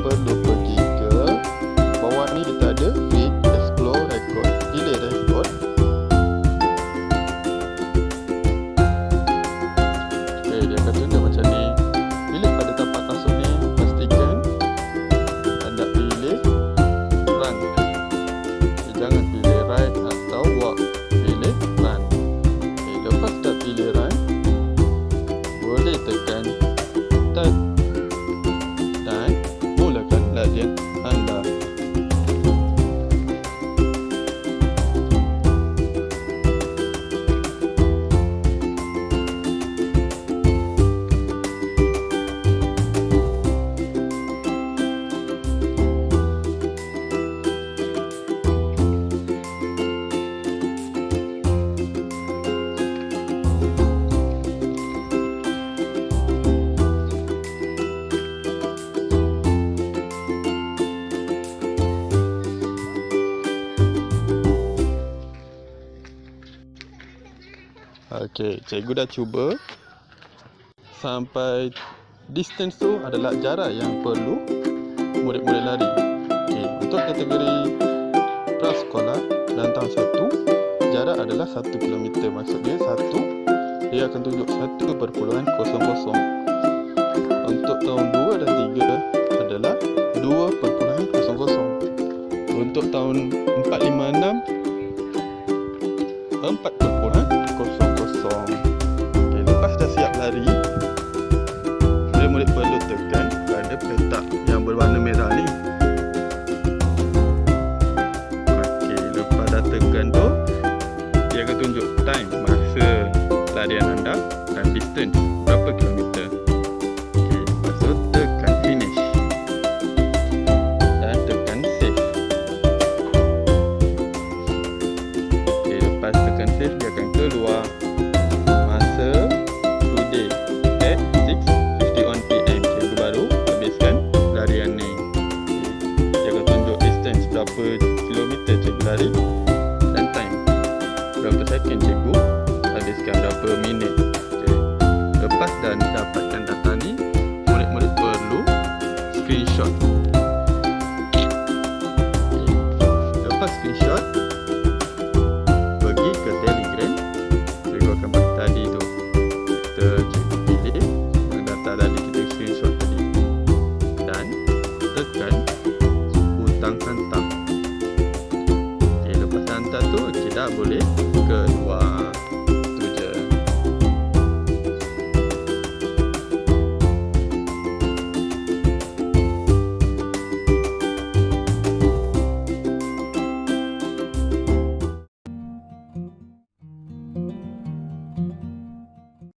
perlu pergi ke bawah ni, kita ada feed, explore, record. Pilih record. Okay, dia akan tunjuk macam ni. Pilih pada tapak kasut ni, pastikan anda pilih run. Okay, jangan pilih ride atau walk, pilih run. Okay, lepas dah pilih run, boleh tekan start dan mulakan latihan anda. Okey, cikgu dah cuba sampai distance tu adalah jarak yang perlu murid-murid lari. Okey, untuk kategori prasekolah dan tahun 1, jarak adalah 1 km. Maksud dia 1, dia akan tunjuk 1.00. Untuk tahun 2 dan 3 adalah 2.00. Untuk tahun 4, 5, 6 4.00. Okay, lepas dah siap lari, murid-murid perlu tekan pada petak yang berwarna merah ni. Okey, lepas dah tekan tu, dia akan tunjuk time, masa larian anda dan distance berapa kilometer. Okey, lepas tu tekan finish dan tekan save. Okey, lepas tekan save, dia akan keluar masa today at 6:51 PM. Cikgu baru habiskan larian ni. Dia akan tunjuk distance berapa kilometer cikgu lari dan time berapa second cikgu habiskan, berapa minit. Okay. Lepas dah dapatkan data ni, murid-murid perlu screenshot. Okay. Lepas screenshot, pergi ke Telegram. Cikgu akan buat tadi tu, kita pilih yang data tadi kita screenshot tadi dan tekan butang hantar. Okay, lepas hantar tu, kita dah boleh keluar.